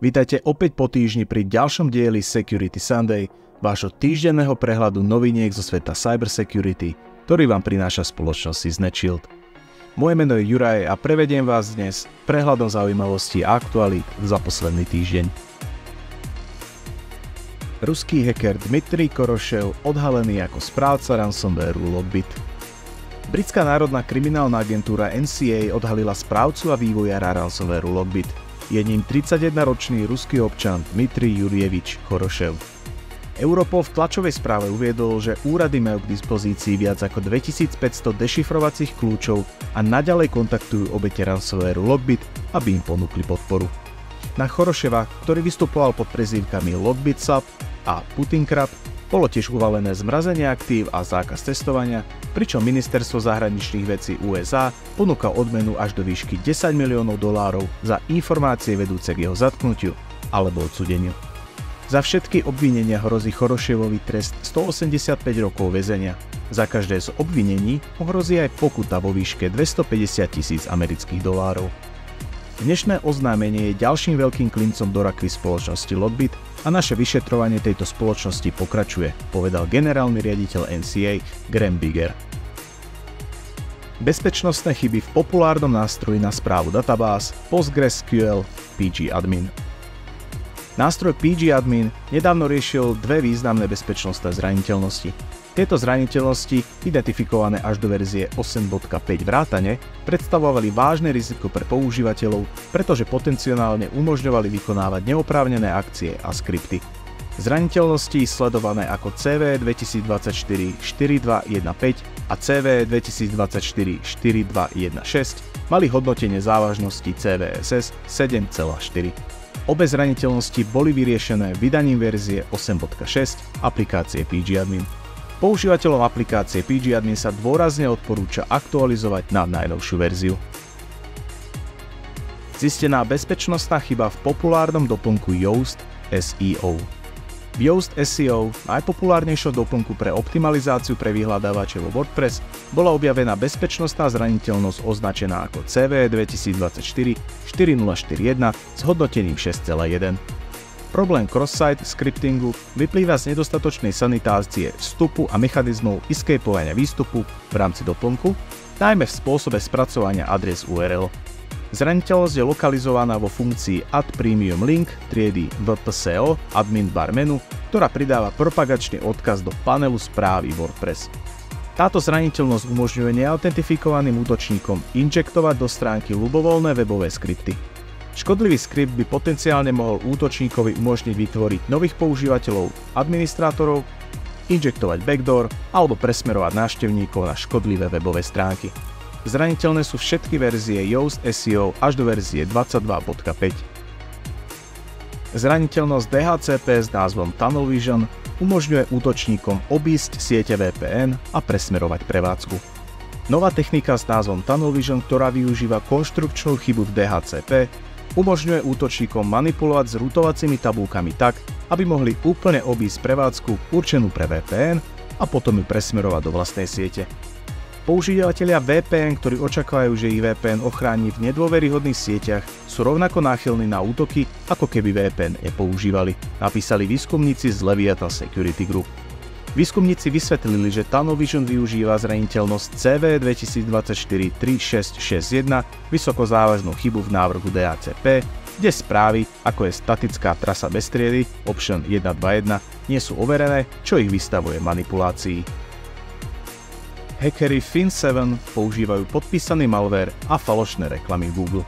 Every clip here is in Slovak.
Vítajte opäť po týždni pri ďalšom dieli Security Sunday, vášho týždenného prehľadu noviniek zo sveta cybersecurity, ktorý vám prináša spoločnosť SysNet. Moje meno je Juraj a prevediem vás dnes prehľadom zaujímavostí a aktualít za posledný týždeň. Ruský hacker Dmitrij Korošev odhalený ako správca ransomwareu Lockbit. Britská národná kriminálna agentúra NCA odhalila správcu a vývojára ransomwareu Lockbit. Je ním 31-ročný ruský občan Dmitrij Jurjevič Korošev. Europol v tlačovej správe uviedol, že úrady majú k dispozícii viac ako 2500 dešifrovacích kľúčov a naďalej kontaktujú obete ransomwareu Lockbit, aby im ponúkli podporu. Na Koroševa, ktorý vystupoval pod prezývkami Lockbitsub a Putinkrab, bolo tiež uvalené zmrazenie aktív a zákaz cestovania, pričom ministerstvo zahraničných vecí USA ponúka odmenu až do výšky $10 miliónov za informácie vedúce k jeho zatknutiu alebo odsúdeniu. Za všetky obvinenia hrozí Koroševovi trest 185 rokov väzenia. Za každé z obvinení hrozí aj pokuta vo výške $250,000. Dnešné oznámenie je ďalším veľkým klincom do rakvy spoločnosti Lockbit a naše vyšetrovanie tejto spoločnosti pokračuje, povedal generálny riaditeľ NCA Graham Bigger. Bezpečnostné chyby v populárnom nástroji na správu databáz PostgreSQL pgadmin. Nástroj pgadmin nedávno riešil dve významné bezpečnostné zraniteľnosti. Tieto zraniteľnosti, identifikované až do verzie 8.5 vrátane, predstavovali vážne riziko pre používateľov, pretože potenciálne umožňovali vykonávať neoprávnené akcie a skripty. Zraniteľnosti sledované ako CVE 2024-4215 a CVE 2024-4216 mali hodnotenie závažnosti CVSS 7,4. Obe zraniteľnosti boli vyriešené vydaním verzie 8.6 aplikácie pgadmin. Používateľom aplikácie pgadmin sa dôrazne odporúča aktualizovať na najnovšiu verziu. Zistená bezpečnostná chyba v populárnom doplnku Yoast SEO. V Yoast SEO, najpopulárnejšom doplnku pre optimalizáciu pre vyhľadávače vo WordPress, bola objavená bezpečnostná zraniteľnosť označená ako CVE 2024-4041 s hodnotením 6,1. Problém cross-site scriptingu vyplýva z nedostatočnej sanitácie vstupu a mechanizmov escapeovania výstupu v rámci doplnku, najmä v spôsobe spracovania adres URL. Zraniteľnosť je lokalizovaná vo funkcii Add Premium Link triedy WPSO admin bar menu, ktorá pridáva propagačný odkaz do panelu správy WordPress. Táto zraniteľnosť umožňuje neautentifikovaným útočníkom injektovať do stránky ľubovoľné webové skripty. Škodlivý skript by potenciálne mohol útočníkovi umožniť vytvoriť nových používateľov, administrátorov, injektovať backdoor alebo presmerovať návštevníkov na škodlivé webové stránky. Zraniteľné sú všetky verzie Yoast SEO až do verzie 22.5. Zraniteľnosť DHCP s názvom Tunnel Vision umožňuje útočníkom obísť siete VPN a presmerovať prevádzku. Nová technika s názvom Tunnel Vision, ktorá využíva konštrukčnú chybu v DHCP, umožňuje útočníkom manipulovať s rutovacími tabulkami tak, aby mohli úplne obísť prevádzku určenú pre VPN a potom ju presmerovať do vlastnej siete. Používatelia VPN, ktorí očakávajú, že ich VPN ochráni v nedôveryhodných sieťach, sú rovnako náchylní na útoky, ako keby VPN nepoužívali, napísali výskumníci z Leviathan Security Group. Výskumníci vysvetlili, že Tunnel Vision využíva zraniteľnosť CVE 2024-3661, vysokozávažnú chybu v návrhu DHCP, kde správy, ako je statická trasa bez triedy, option 121, nie sú overené, čo ich vystavuje manipulácii. Hackeri Fin7 používajú podpísaný malware a falošné reklamy v Google.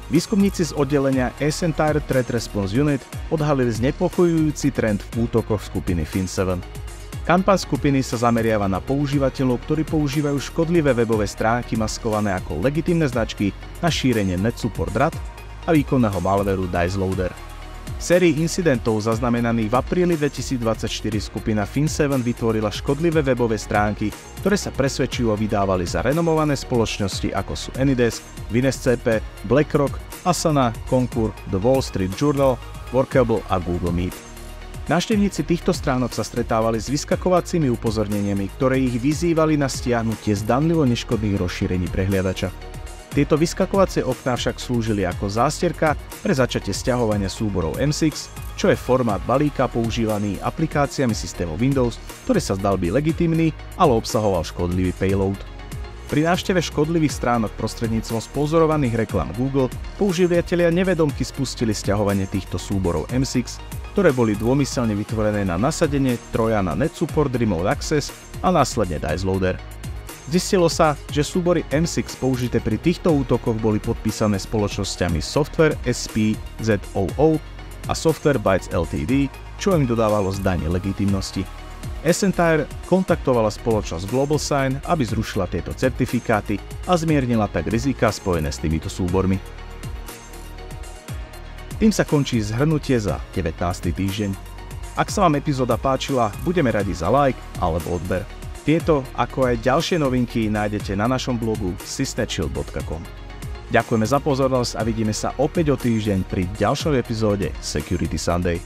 Výskumníci z oddelenia Entire Threat Response Unit odhalili znepokojujúci trend v útokoch skupiny Fin7. Kampaň skupiny sa zameriava na používateľov, ktorí používajú škodlivé webové stránky maskované ako legitímne značky na šírenie NetSupport.rat a výkonného malvéru DiceLoader. V sérii incidentov zaznamenaných v apríli 2024 skupina Fin7 vytvorila škodlivé webové stránky, ktoré sa presvedčivo vydávali za renomované spoločnosti ako sú Anydesk, WinSCP, BlackRock, Asana, Concur, The Wall Street Journal, Workable a Google Meet. Návštevníci týchto stránok sa stretávali s vyskakovacími upozorneniami, ktoré ich vyzývali na stiahnutie zdanlivo neškodných rozšírení prehliadača. Tieto vyskakovacie okná však slúžili ako zástierka pre začatie sťahovania súborov M6, čo je formát balíka používaný aplikáciami systému Windows, ktorý sa zdal byť legitímny, ale obsahoval škodlivý payload. Pri návšteve škodlivých stránok prostredníctvom spozorovaných reklám Google používatelia nevedomky spustili sťahovanie týchto súborov M6, ktoré boli dômyselne vytvorené na nasadenie Trojana NetSupport Remote Access a následne Dice Loader. Zistilo sa, že súbory M6 použité pri týchto útokoch boli podpísané spoločnosťami Software SP ZOO a Software Bytes Ltd, čo im dodávalo zdanie legitimnosti. Essentire kontaktovala spoločnosť GlobalSign, aby zrušila tieto certifikáty a zmiernila tak rizika spojené s týmito súbormi. Tým sa končí zhrnutie za 19. týždeň. Ak sa vám epizóda páčila, budeme radi za like alebo odber. Tieto, ako aj ďalšie novinky nájdete na našom blogu systemshield.com. Ďakujeme za pozornosť a vidíme sa opäť o týždeň pri ďalšej epizóde Security Sunday.